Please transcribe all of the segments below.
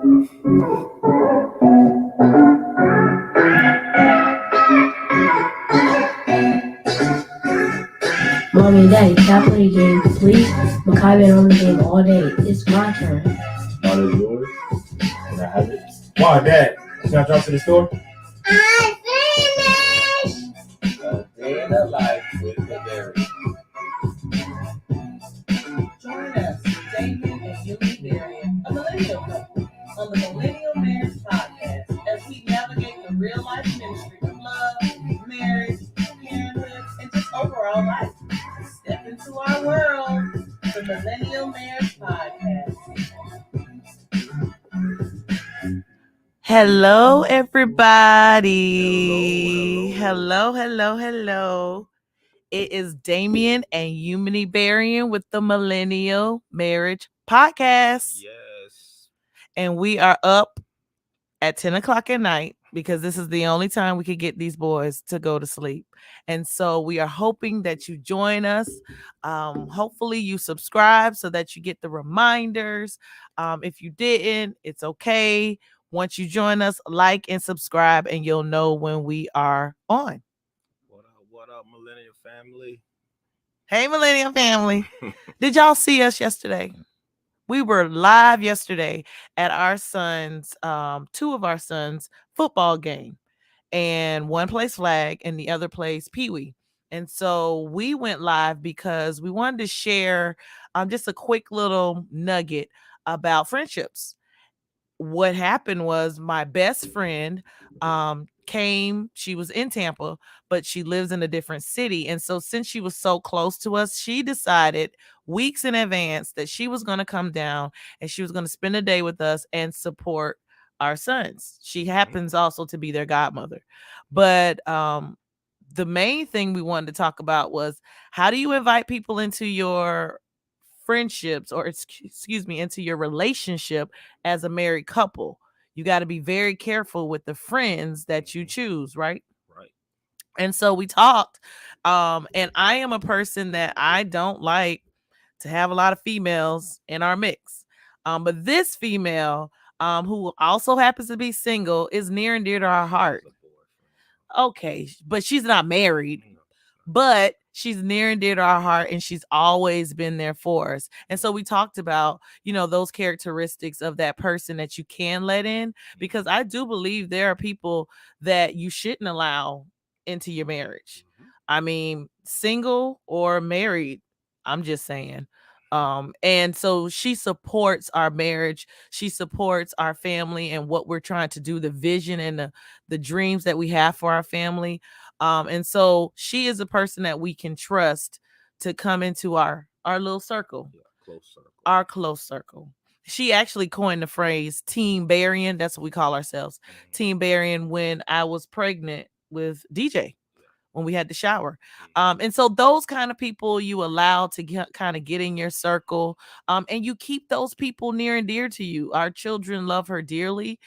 Mommy and Daddy, can I play a game, please? Makai been on the game all day. It's my turn. Not as yours. Can I have it? Why, Dad? Should I drop to the store? I finished. A day in the life with the berry. Join us, Damian and Youmone, a millennial couple, on the Millennial Marriage Podcast as we navigate the real life ministry of love, marriage, parenthood, and just overall life. Step into our world, the Millennial Marriage Podcast. Hello, everybody. Hello. It is Damian and Youmone with the Millennial Marriage Podcast. Yes. And we are up at 10 o'clock at night because this is the only time we could get these boys to go to sleep. And so we are hoping that you join us. Hopefully you subscribe so that you get the reminders. If you didn't, it's okay. Once you join us, like and subscribe and you'll know when we are on. What up, Millennial family? Hey, Millennial family. Did y'all see us yesterday? We were live yesterday at our son's, two of our sons' football game. And one plays flag and the other plays peewee. And so we went live because we wanted to share just a quick little nugget about friendships. What happened was my best friend came. She was in Tampa, but she lives in a different city. And so since she was so close to us, she decided weeks in advance that she was going to come down and she was going to spend a day with us and support our sons. She happens also to be their godmother. But the main thing we wanted to talk about was, how do you invite people into your friendships, or excuse me, into your relationship as a married couple? You got to be very careful with the friends that you choose, right? Right. And so we talked, and I am a person that I don't like to have a lot of females in our mix. But this female, who also happens to be single, is near and dear to our heart. Okay, but she's not married, but she's near and dear to our heart, and she's always been there for us. And so we talked about, those characteristics of that person that you can let in, because I do believe there are people that you shouldn't allow into your marriage. I mean, single or married, I'm just saying. And so she supports our marriage. She supports our family and what we're trying to do, the vision and the dreams that we have for our family. And so she is a person that we can trust to come into our little circle. Yeah, close circle. Our close circle. She actually coined the phrase team burying. That's what we call ourselves. Team burying when I was pregnant with DJ, when we had the shower. And so those kind of people you allow to kind of get in your circle, and you keep those people near and dear to you. Our children love her dearly.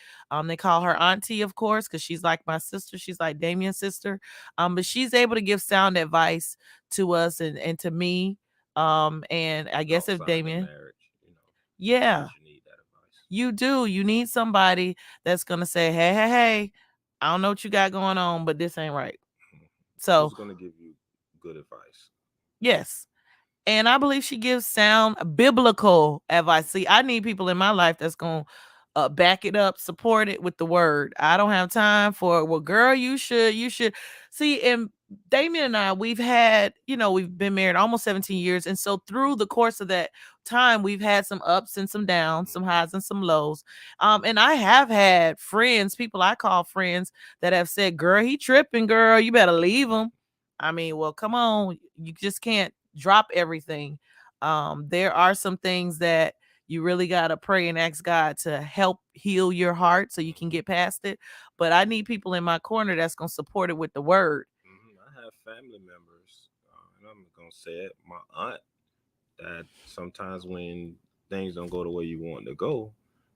They call her auntie, of course, because she's like my sister. She's like Damian's sister. But she's able to give sound advice to us and to me. And I guess if Damian, marriage, yeah, you need that advice. you do. You need somebody that's gonna say, hey, I don't know what you got going on, but this ain't right. So who's going to give you good advice? Yes. And I believe she gives sound biblical advice. See, I need people in my life that's going to back it up, support it with the word. I don't have time for, well, girl, you should. See, and Damian and I, we've been married almost 17 years. And so through the course of that time, we've had some ups and some downs, some highs and some lows. And I have had friends, people I call friends, that have said, girl, he tripping, girl, you better leave him. I mean, well, come on. You just can't drop everything. There are some things that you really got to pray and ask God to help heal your heart so you can get past it. But I need people in my corner that's going to support it with the word. I have family members, and I'm going to say it, my aunt, that sometimes when things don't go the way you want to go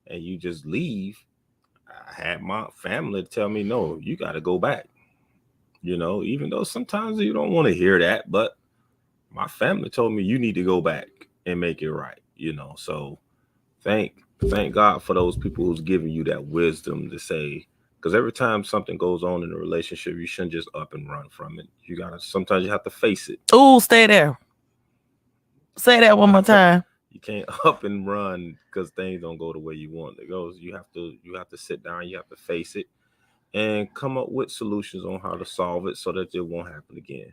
and you just leave, I had my family tell me, no, you got to go back. Even though sometimes you don't want to hear that, but my family told me you need to go back and make it right. So thank thank God for those people who's giving you that wisdom to say, because every time something goes on in a relationship, you shouldn't just up and run from it. You gotta sometimes you have to face it. Ooh, stay there. Say that one more time. You can't up and run because things don't go the way you want it goes. You have to sit down, you have to face it and come up with solutions on how to solve it so that it won't happen again.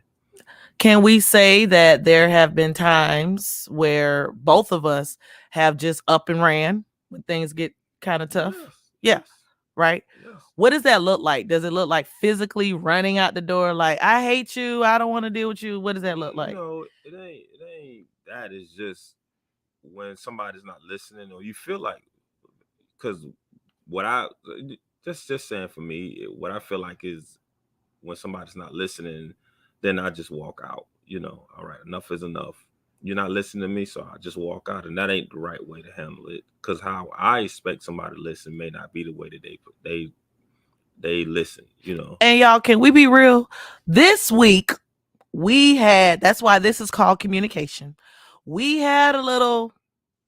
Can we say that there have been times where both of us have just up and ran when things get kind of tough? Yes, Yeah. yes, Right? yes. What does that look like? Does it look like physically running out the door like, I hate you, I don't want to deal with you? What does that look like? No, it ain't that. It's just when somebody's not listening or you feel like, because what I just saying for me, what I feel like is when somebody's not listening, then I just walk out. All right, enough is enough. You're not listening to me, so I just walk out, and that ain't the right way to handle it. Because how I expect somebody to listen may not be the way that they listen. And y'all, can we be real? This week that's why this is called communication. We had a little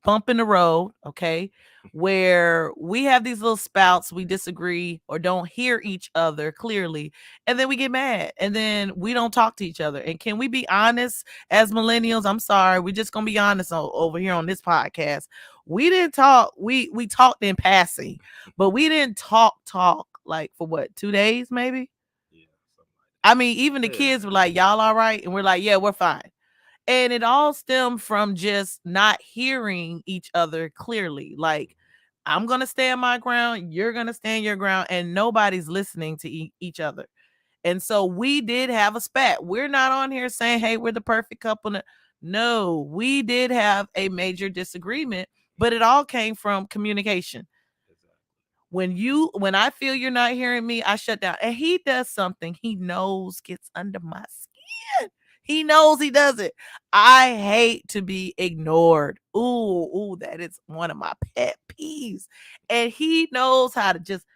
bump in the road, okay, where we have these little spouts, we disagree or don't hear each other clearly, and then we get mad, and then we don't talk to each other. And can we be honest as millennials? I'm sorry, we're just gonna be honest over here on this podcast. We didn't talk. We talked in passing, but we didn't talk like for what, 2 days maybe. Yeah, I mean, even the yeah. kids were like, y'all all right? And we're like, yeah, we're fine. And it all stemmed from just not hearing each other clearly. Like, I'm going to stand my ground, you're going to stand your ground, and nobody's listening to each other. And so we did have a spat. We're not on here saying, hey, we're the perfect couple. No, we did have a major disagreement, but it all came from communication. When I feel you're not hearing me, I shut down. And he does something he knows gets under my skin. He knows he does it. I hate to be ignored. Ooh, that is one of my pet peeves. And he knows how to just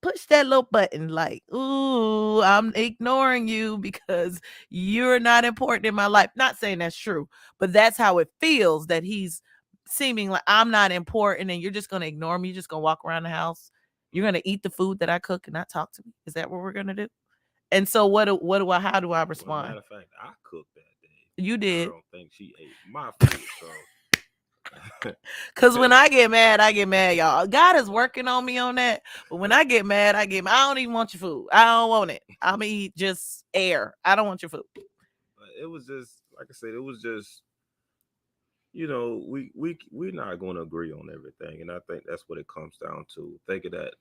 push that little button like, ooh, I'm ignoring you because you're not important in my life. Not saying that's true, but that's how it feels, that he's seeming like I'm not important and you're just going to ignore me. You're just going to walk around the house. You're going to eat the food that I cook and not talk to me. Is that what we're going to do? And so how do I respond? Well, matter of fact, I cooked that day. You did. I don't think she ate my food, so. Because when I get mad, y'all. God is working on me on that. But when I get mad, I don't even want your food. I don't want it. I mean, just air. I don't want your food. It was just, like I said, it was just, we're not going to agree on everything, and I think that's what it comes down to. Think of that.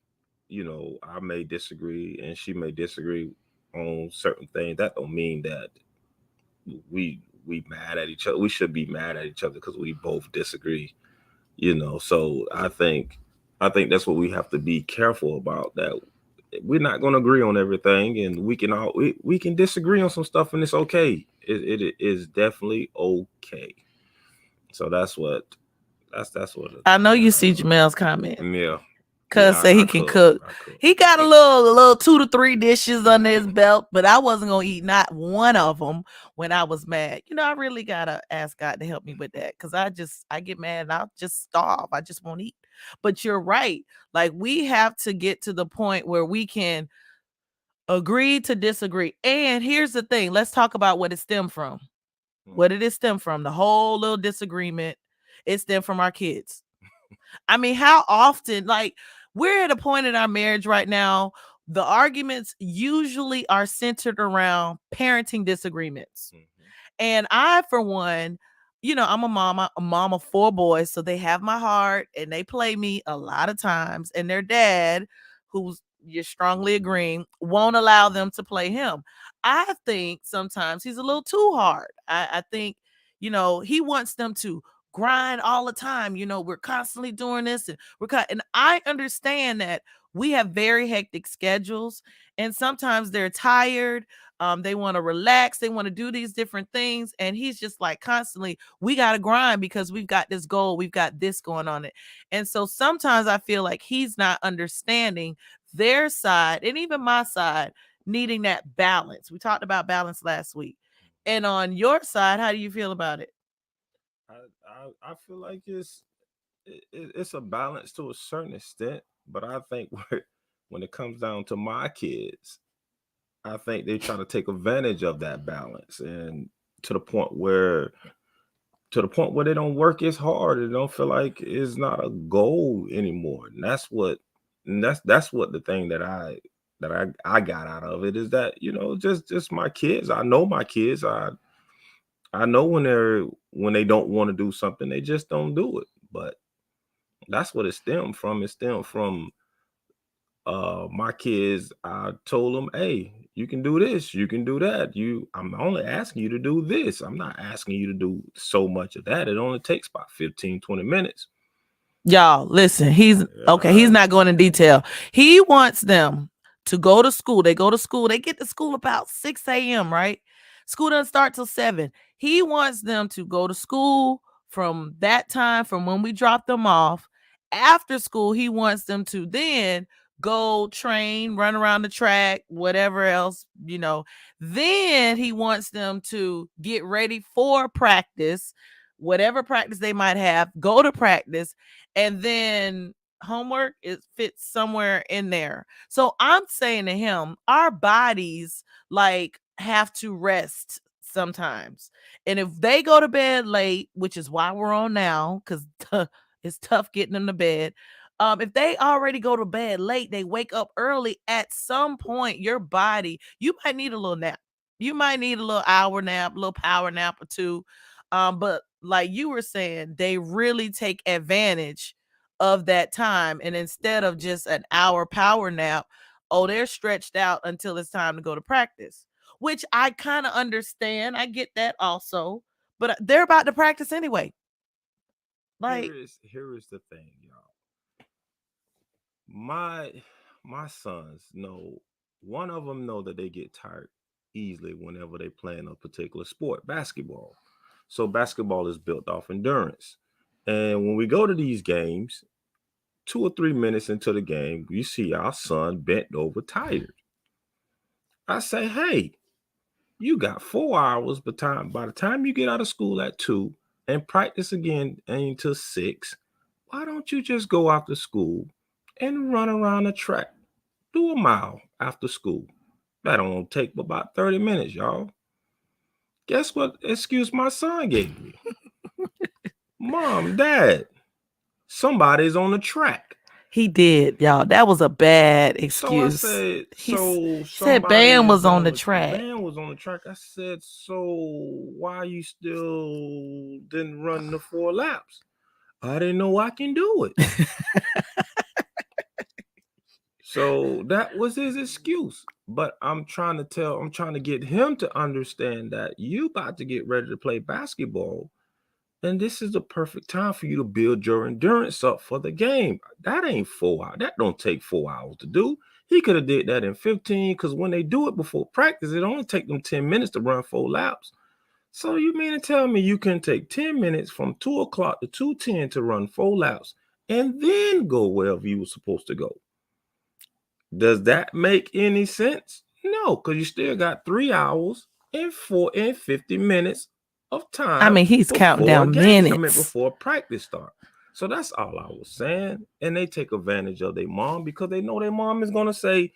I may disagree, and she may disagree on certain things. That don't mean that we mad at each other. We should be mad at each other because we both disagree. So I think that's what we have to be careful about, that we're not going to agree on everything, and we can disagree on some stuff, and it's okay. It is definitely okay. So that's what I know you see Jamel's comment. Yeah. Cuz say he can cook. He got a little 2 to 3 dishes under his belt, but I wasn't going to eat not one of them when I was mad. I really got to ask God to help me with that, cuz I get mad and I'll just starve. I just won't eat. But you're right. Like, we have to get to the point where we can agree to disagree. And here's the thing. Let's talk about what it stemmed from. What did it stem from? The whole little disagreement, it stemmed from our kids. I mean, how often, like, we're at a point in our marriage right now, the arguments usually are centered around parenting disagreements. And I, for one, I'm a mom of 4 boys, so they have my heart and they play me a lot of times. And their dad, who's, you're strongly agreeing, won't allow them to play him. I think sometimes he's a little too hard. I think, he wants them to grind all the time. We're constantly doing this, and and I understand that we have very hectic schedules, and sometimes they're tired. They want to relax, they want to do these different things, and he's just like constantly, we got to grind because we've got this goal, we've got this going on it. And so sometimes I feel like he's not understanding their side, and even my side, needing that balance. We talked about balance last week. And on your side, how do you feel about it? I feel like it's it's a balance to a certain extent, but I think when it comes down to my kids, I think they try to take advantage of that balance, and to the point where they don't work as hard. They don't feel like it's not a goal anymore. And that's what the thing that I got out of it is that, just my kids. I know my kids. I know when they don't want to do something, they just don't do it. But that's what it stemmed from. It stemmed from my kids. I told them, hey, you can do this, you can do that. I'm only asking you to do this. I'm not asking you to do so much of that. It only takes about 15, 20 minutes. Y'all, listen, he's okay. He's not going in detail. He wants them to go to school. They go to school. They get to school about 6 a.m., right? School doesn't start till 7. He wants them to go to school from that time, from when we drop them off. After school, he wants them to then go train, run around the track, whatever else, Then he wants them to get ready for practice, whatever practice they might have, go to practice, and then homework fits somewhere in there. So I'm saying to him, our bodies like have to rest sometimes. And if they go to bed late, which is why we're on now, because it's tough getting them to bed. If they already go to bed late, they wake up early. At some point, your body, you might need a little nap. You might need a little hour nap, a little power nap or two. But like you were saying, they really take advantage of that time. And instead of just an hour power nap, they're stretched out until it's time to go to practice, which I kind of understand. I get that also, but they're about to practice anyway. Like, Here is the thing, y'all. My sons know, one of them know that they get tired easily whenever they play in a particular sport, basketball. So basketball is built off endurance. And when we go to these games, 2 or 3 minutes into the game, you see our son bent over tired. I say, hey, you got 4 hours by the time you get out of school at 2 and practice again until 6. Why don't you just go after school and run around the track? Do a mile after school. That don't take but about 30 minutes, y'all. Guess what excuse my son gave me? Mom, Dad, somebody's on the track. he did, y'all. That was a bad So I excuse. said, He so said Bam was on the track. Bam was on the track. I said, so why you still didn't run the 4 laps? I didn't know I can do it. So that was his excuse. But I'm trying to get him to understand that you about to get ready to play basketball. And this is the perfect time for you to build your endurance up for the game. That ain't 4 hours. That don't take 4 hours to do. He could have did that in 15, because when they do it before practice, it only take them 10 minutes to run 4 laps. So you mean to tell me you can take 10 minutes from 2 o'clock to 2:10 to run 4 laps and then go wherever you were supposed to go? Does that make any sense? No, because you still got 3 hours and 50 minutes of time. I mean, he's counting down minutes. Before practice start. So that's all I was saying. And they take advantage of their mom because they know their mom is going to say,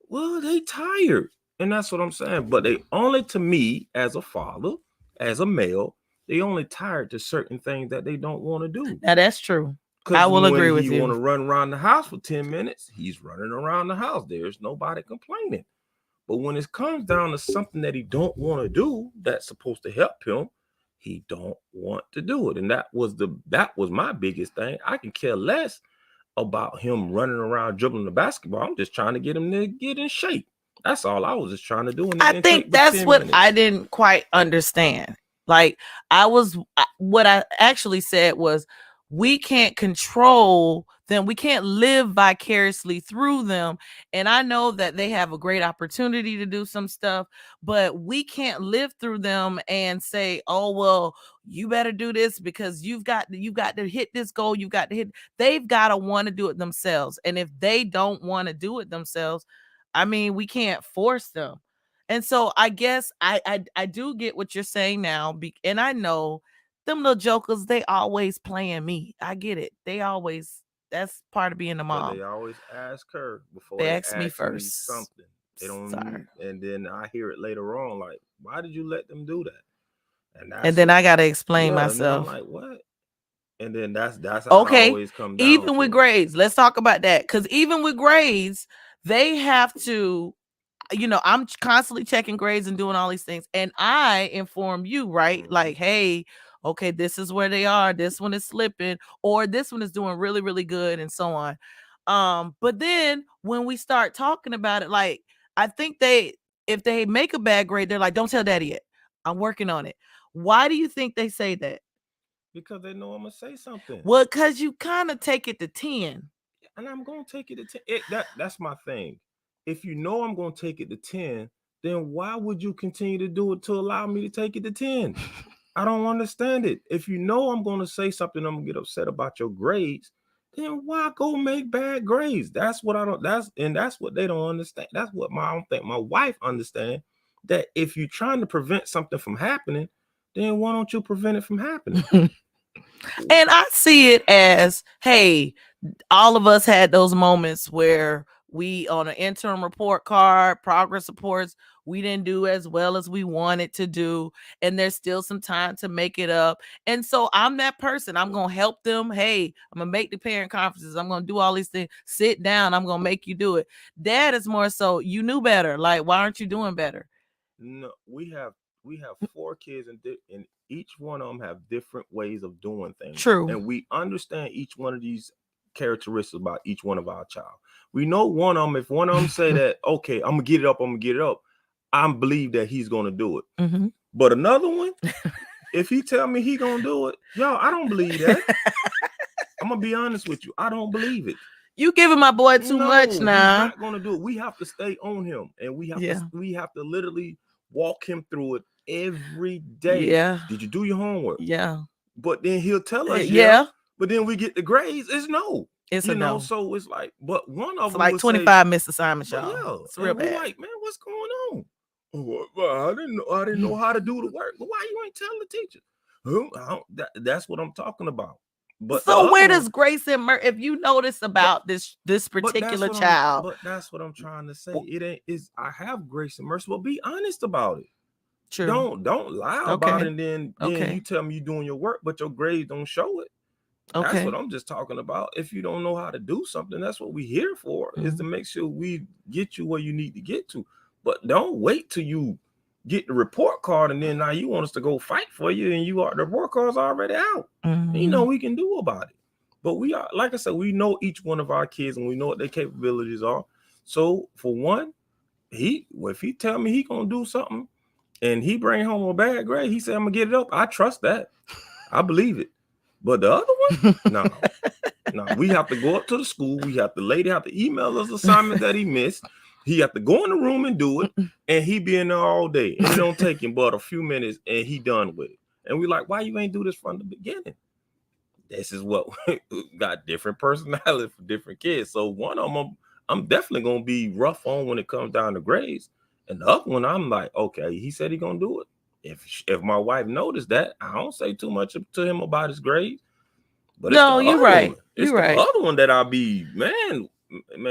well, they tired. And that's what I'm saying. But they only, to me, as a father, as a male, they only tired to certain things that they don't want to do. Now, that's true. I will agree with you. When he want to run around the house for 10 minutes, he's running around the house. There's nobody complaining. But when it comes down to something that he don't want to do, that's supposed to help him, he don't want to do it. And that was my biggest thing. I can care less about him running around dribbling the basketball. I'm just trying to get him to get in shape. That's all I was just trying to do. I think that's what I didn't quite understand. Like, what I actually said was, we can't control them. We can't live vicariously through them. And I know that they have a great opportunity to do some stuff, but we can't live through them and say, oh, well, you better do this because you've got to hit this goal. You've got to hit. They've got to want to do it themselves. And if they don't want to do it themselves, I mean, we can't force them. And so I guess I do get what you're saying now. And I know them little jokers, they always playing me. I get it. That's part of being a But mom. they always ask her before They they ask me ask me first. something. They don't Sorry. and then I hear it later on, like, why did you let them do that? And And that's then what, I gotta explain yeah. And then I'm myself. like, what? And then that's how I Okay. always come down Even with to. grades, let's talk about that. Because even with grades, they have to, I'm constantly checking grades and doing all these things. And I inform you, right? Mhm. Like, hey, okay, this is where they are. This one is slipping, or this one is doing really, really good, and so on. But then when we start talking about it, like, I think if they make a bad grade, they're like, don't tell daddy yet. I'm working on it. Why do you think they say that? Because they know I'm gonna say something. Well, because you kind of take it to 10. And I'm gonna take it to 10. That's my thing. If you know I'm gonna take it to 10, then why would you continue to do it to allow me to take it to 10? I don't understand it. If you know I'm gonna say something, I'm gonna get upset about your grades, then why go make bad grades? That's what I don't. That's what they don't understand. That's what I don't think my wife understand. That if you're trying to prevent something from happening, then why don't you prevent it from happening? And I see it as, hey, all of us had those moments where we, on an interim report card, progress reports, we didn't do as well as we wanted to do, and there's still some time to make it up. And so I'm that person. I'm gonna help them. Hey, I'm gonna make the parent conferences. I'm gonna do all these things. Sit down. I'm gonna make you do it. Dad is more so, you knew better. Like, why aren't you doing better? No, we have 4 kids, and each one of them have different ways of doing things. True. And we understand each one of these characteristics about each one of our child. We know one of them. If one of them say that, okay, I'm gonna get it up, I believe that he's gonna do it. Mm-hmm. But another one, if he tell me he gonna do it, y'all, I don't believe that. I'm gonna be honest with you. I don't believe it. You giving my boy too much He's now. not gonna do it. We have to stay on him, and we have to literally walk him through it every day. Yeah. Did you do your homework? Yeah. But then he'll tell us, Yeah. But then we get the grades. It's no. It's a no. So it's like, but one of It's them like will 25 say, missed assignments, but y'all. It's and real we bad. like, man, what's going on? Well, I didn't know how to do the work. But why you ain't telling the teacher? That's what I'm talking about. But so where does grace and mercy? If you notice about this particular child, but that's what I'm trying to say. It ain't is I have grace and mercy, but be honest about it. True. Don't lie about it, and then you tell me you're doing your work, but your grades don't show it. That's what I'm just talking about. If you don't know how to do something, that's what we're here for, is to make sure we get you where you need to get to. But don't wait till you get the report card and then now you want us to go fight for you, and the report card's already out. You know we can do about it. But we are, like I said, we know each one of our kids and we know what their capabilities are. So for one, if he tell me he gonna do something and he bring home a bad grade, he said I'm gonna get it up. I trust that. I believe it. But the other one, no. We have to go up to the school. The lady have to email us assignment that he missed. He have to go in the room and do it, and he be in there all day. And it don't take him but a few minutes, and he done with it. And we like, why you ain't do this from the beginning? This is what got different personality for different kids. So one of them, I'm definitely gonna be rough on when it comes down to grades, and the other one, I'm like, okay, he said he gonna do it. If my wife noticed that, I don't say too much to him about his grades. But no, you're right. It's the other one that I'll be, man,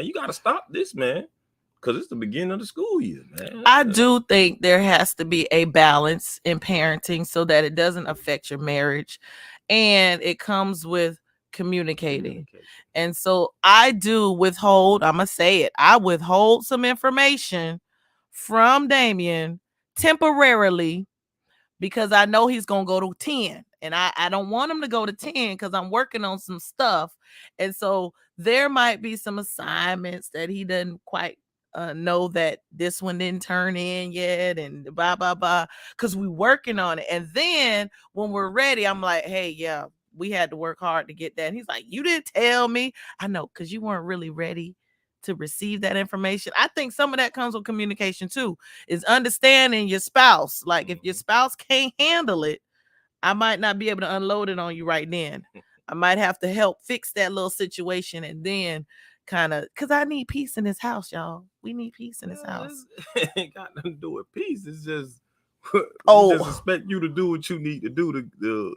you got to stop this, man, because it's the beginning of the school year, man. I do think there has to be a balance in parenting so that it doesn't affect your marriage, and it comes with communicating. And so I do withhold, I'm going to say it, I withhold some information from Damian temporarily because I know he's going to go to 10. And I don't want him to go to 10 because I'm working on some stuff. And so there might be some assignments that he doesn't quite know that this one didn't turn in yet and blah, blah, blah, because we're working on it. And then when we're ready, I'm like, hey, yeah, we had to work hard to get that. And he's like, you didn't tell me. I know, because you weren't really ready to receive that information. I think some of that comes with communication too, is understanding your spouse. Like if your spouse can't handle it, I might not be able to unload it on you right then. I might have to help fix that little situation and then kind of, because I need peace in this house, y'all. We need peace in this house. It ain't got nothing to do with peace. It's just we just expect you to do what you need to do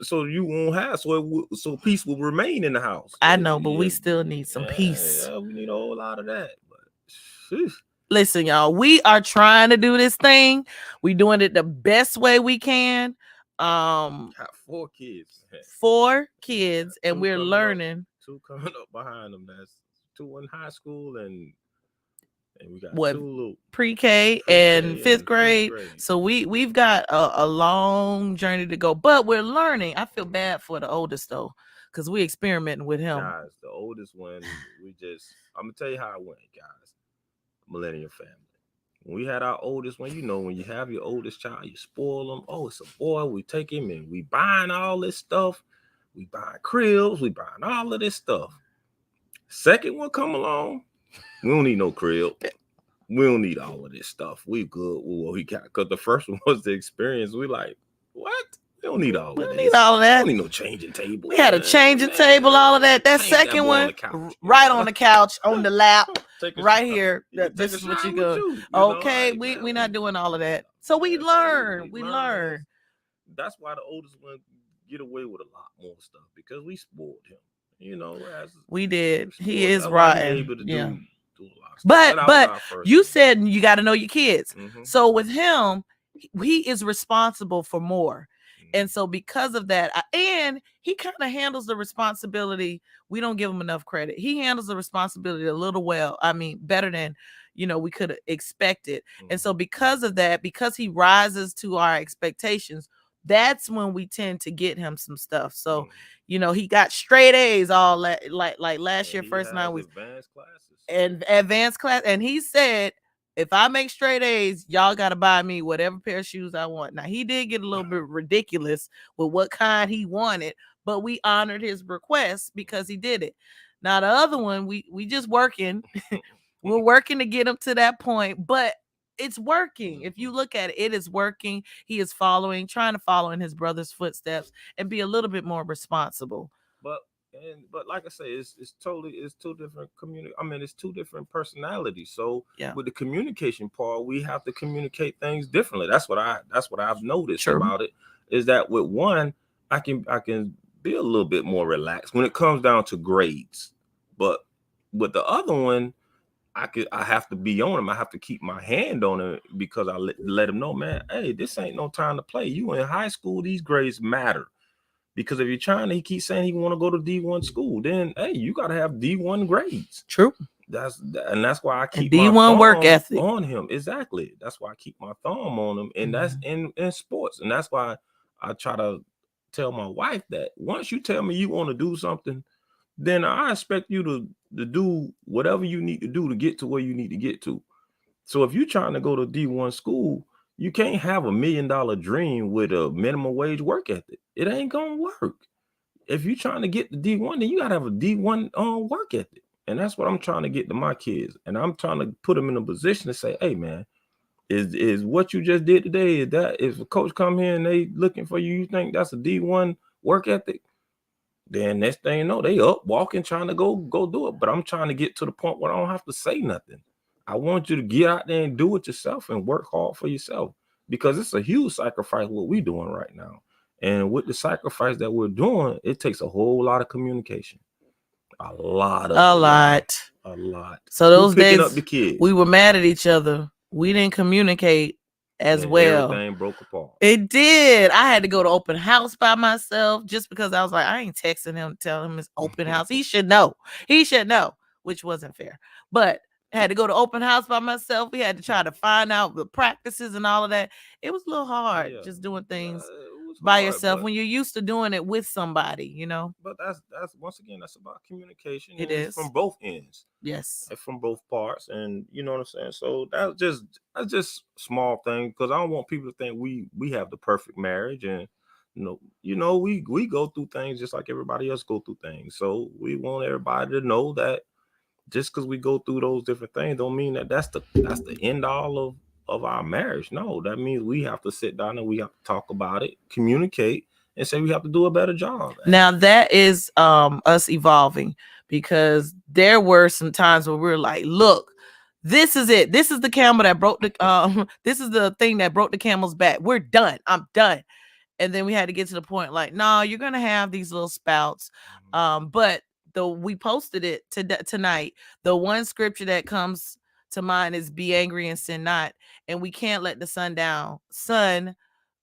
so you won't have so peace will remain in the house. I know, but we still need some peace. Yeah, we need a whole lot of that. But phew, Listen, y'all, we are trying to do this thing. We doing it the best way we can. got 4 kids. 4 kids, and Two we're coming up. learning 2 coming up behind them. That's 2 in high school, and we got what 2 little pre-K and 5th grade. So we've got a long journey to go, but we're learning. I feel bad for the oldest though, because we experimenting with him. Guys, the oldest one, I'm gonna tell you how it went, guys. Millennial family. When we had our oldest one, when you have your oldest child, you spoil them. Oh, it's a boy. We take him and we buying all this stuff. We buying cribs. We buying all of this stuff. Second one come along. We don't need no crib. We don't need all of this stuff. We good with what we got. Because the first one was the experience. We like, what? We don't need all of this. We don't need all of that. We don't need no changing table. We had a changing table, all of that. That second one, right on the couch, on the lap, right here. This is what you go. Okay, we not doing all of that. So we learn. We learn. That's why the oldest one get away with a lot more stuff, because we spoiled him. We did. He is rotten. Yeah. Do a lot of stuff. But you said you got to know your kids. Mm-hmm. So with him, he is responsible for more. And so because of that, and he kind of handles the responsibility. We don't give him enough credit. He handles the responsibility a little better than, we could have expected. Mm-hmm. And so because of that, because he rises to our expectations, that's when we tend to get him some stuff. So, he got straight A's all like last year, first 9 weeks. Advanced class. And he said, if I make straight A's, y'all got to buy me whatever pair of shoes I want. Now, he did get a little bit ridiculous with what kind he wanted, but we honored his request because he did it. Now, the other one, we just working. We're working to get him to that point, but it's working. If you look at it, it is working. He is trying to follow in his brother's footsteps and be a little bit more responsible. But like I say, it's two different it's 2 different personalities. So with the communication part, we have to communicate things differently. That's what I've noticed about it, is that with one, I can be a little bit more relaxed when it comes down to grades. But with the other one, I have to be on him. I have to keep my hand on him, because I let him know, man, hey, this ain't no time to play. You in high school, these grades matter. Because if he keeps saying he want to go to D1 school, then hey, you got to have D1 grades. True. That's why I keep D1 my work ethic on him. Exactly. That's why I keep my thumb on him, and that's in sports. And that's why I try to tell my wife that once you tell me you want to do something, then I expect you to do whatever you need to do to get to where you need to get to. So if you're trying to go to D1 school, you can't have $1 million dream with a minimum wage work ethic. It ain't gonna work. If you're trying to get to D1, then you gotta have a D1 work ethic. And that's what I'm trying to get to my kids. And I'm trying to put them in a position to say, hey man, is what you just did today, is that if a coach come here and they looking for you, you think that's a D1 work ethic? Then next thing you know, they up walking, trying to go do it. But I'm trying to get to the point where I don't have to say nothing. I want you to get out there and do it yourself and work hard for yourself, because it's a huge sacrifice what we're doing right now. And with the sacrifice that we're doing, it takes a whole lot of communication. A lot. So those days up the kids? We were mad at each other. We didn't communicate as well. Everything broke apart. It did. I had to go to open house by myself just because I was like, I ain't texting him, telling him it's open house. He should know, which wasn't fair. But I had to go to open house by myself. We had to try to find out the practices and all of that. It was a little hard just doing things by yourself when you're used to doing it with somebody, But that's once again, that's about communication. It is from both ends. Yes. And from both parts. And you know what I'm saying? So that's just small thing, because I don't want people to think we have the perfect marriage. And we go through things just like everybody else go through things. So we want everybody to know that just because we go through those different things don't mean that that's the end all of our marriage. No, that means we have to sit down and we have to talk about it, communicate, and say we have to do a better job. Now that is us evolving, because there were some times where we were like, look, this is it. This is the camel that broke the this is the thing that broke the camel's back. We're done. I'm done. And then we had to get to the point like, no, you're gonna have these little spouts. But we posted it tonight. The one scripture that comes to mind is be angry and sin not. And we can't let the sun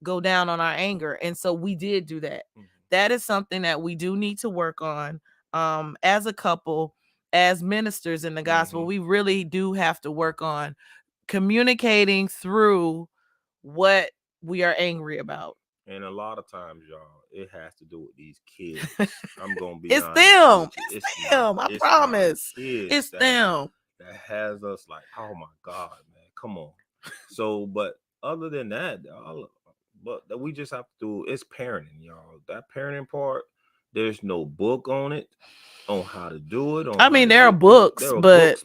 go down on our anger. And so we did do that. That is something that we do need to work on as a couple, as ministers in the gospel. We really do have to work on communicating through what we are angry about. And a lot of times, y'all, it has to do with these kids. I'm gonna be it's honest. Them. It's them. I promise. It's them. That has us like, oh my God, man, come on. So, but other than that, but that we just have to do it's parenting, y'all. That parenting part, there's no book on it, on how to do it. I mean, there are books, but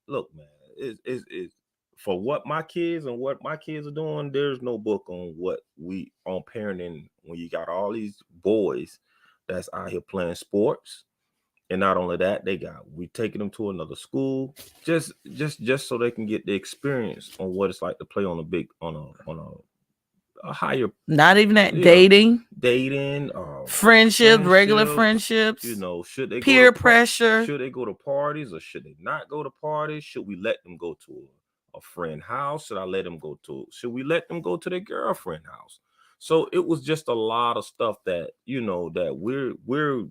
look, man, it's for what my kids are doing. There's no book on what we on parenting when you got all these boys that's out here playing sports. And not only that, we taking them to another school just so they can get the experience on what it's like to play on a higher. Not even that dating, friendships, regular friendships. You know, should they peer pressure? Should they go to parties or should they not go to parties? Should we let them go to a friend house? Should we let them go to their girlfriend house? So it was just a lot of stuff that that we're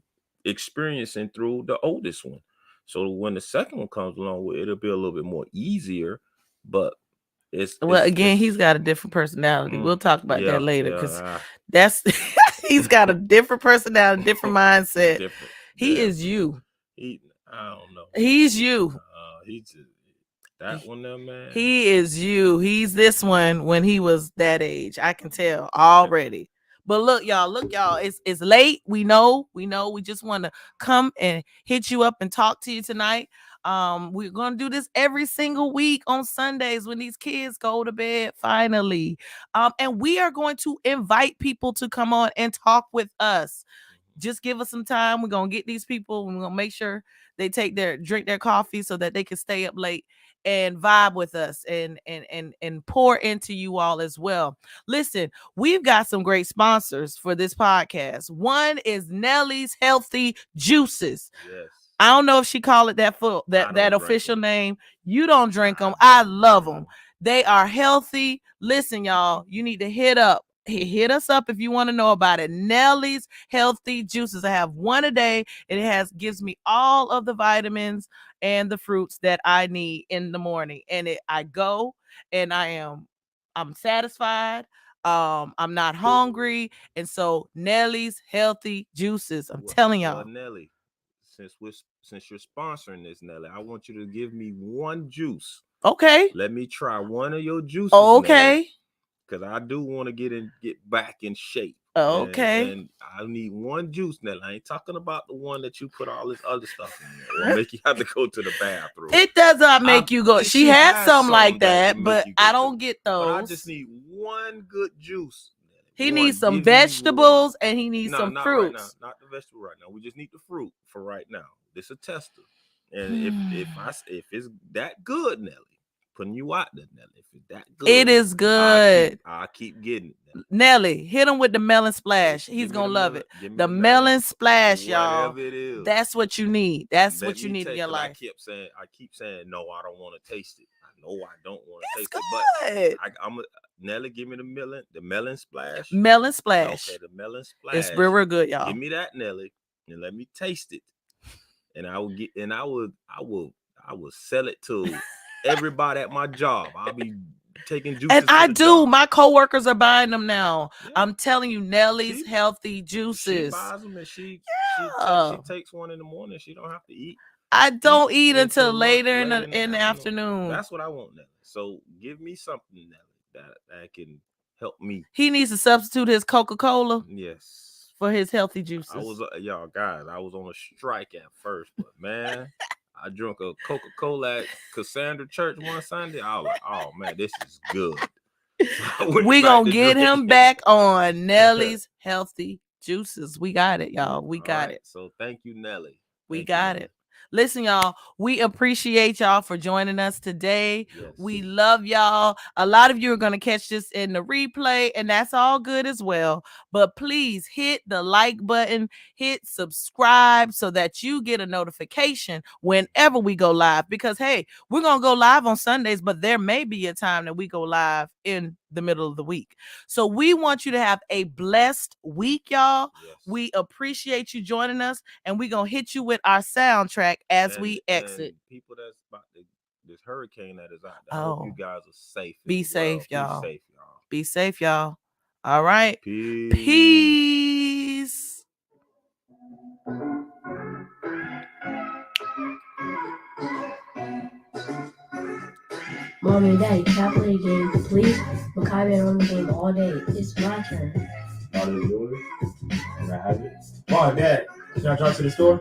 experiencing through the oldest one. So when the second one comes along, it'll be a little bit more easier, but he's got a different personality. We'll talk about that later because that's he's got a different personality, different mindset. He is you. I don't know. He's you. He's that one there, man. He is you. He's this one when he was that age. I can tell already. But look, y'all, it's late. We know. We just want to come and hit you up and talk to you tonight. We're going to do this every single week on Sundays when these kids go to bed finally. And we are going to invite people to come on and talk with us. Just give us some time. We're going to get these people. We're going to make sure they drink their coffee so that they can stay up late and vibe with us and pour into you all as well. Listen, we've got some great sponsors for this podcast. One is Nellie's Healthy Juices. Yes. I don't know if she call it that official name. You don't drink them. I love them. They are healthy. Listen, y'all, you need to hit us up if you want to know about it. Nellie's Healthy Juices. I have one a day, and it gives me all of the vitamins and the fruits that I need in the morning. And I go and I'm satisfied. I'm not hungry. And so Nellie's Healthy Juices. I'm telling y'all. Nellie, since you're sponsoring this, Nellie, I want you to give me one juice. Okay. Let me try one of your juices. Okay. Because I do want to get back in shape. Okay. And I need one juice, Nelly. I ain't talking about the one that you put all this other stuff in there. Or make you have to go to the bathroom. It does not make you go. She has some like that, but I don't get those. But I just need one good juice. He needs some vegetables and he needs some fruits. Right now. Not the vegetable right now. We just need the fruit for right now. This is a tester. And if it's that good, Nelly, putting you out there, Nelly. If it's that good, it is good. I'll keep getting it. Nelly, hit him with the melon splash. He's gonna love it. The melon splash, y'all. Whatever it is. That's what you need. That's what you need in your life. I keep saying no. I don't want to taste it. I know I don't want to taste it. But I'm Nelly. Give me the melon splash. Melon splash. Okay, the melon splash. It's real good, y'all. Give me that, Nelly, and let me taste it. And I will sell it to everybody at my job. I'll be taking juices. And I do. Job. My coworkers are buying them now. Yeah. I'm telling you, Nellie's Healthy Juices. She buys them and she takes one in the morning. She don't have to eat. I don't eat until later in the afternoon. That's what I want, Nelly. So give me something, Nelly, that can help me. He needs to substitute his Coca-Cola. Yes. For his healthy juices. I was on a strike at first, but man, I drank a Coca-Cola at Cassandra Church one Sunday. I was like, oh man, this is good. We gonna get him back on Nellie's Healthy Juices. We got it, y'all. We got it. So thank you, Nelly. We got it. Listen, y'all, we appreciate y'all for joining us today. Yes. We love y'all. A lot of you are going to catch this in the replay, and that's all good as well. But please hit the like button, hit subscribe so that you get a notification whenever we go live. Because, hey, we're going to go live on Sundays, but there may be a time that we go live in the middle of the week. So we want you to have a blessed week, y'all. Yes. We appreciate you joining us, and we're going to hit you with our soundtrack as we exit. And people that's about this hurricane that is out there, I hope you guys are safe. Be as safe, well. y'all. Be safe, y'all. Be safe, y'all. All right. Peace. Peace. Mommy and Daddy, can I play a game, please? Makai been on the game all day. It's my turn. Are you doing it? Can I have it? Mom, Dad, can I drive to the store?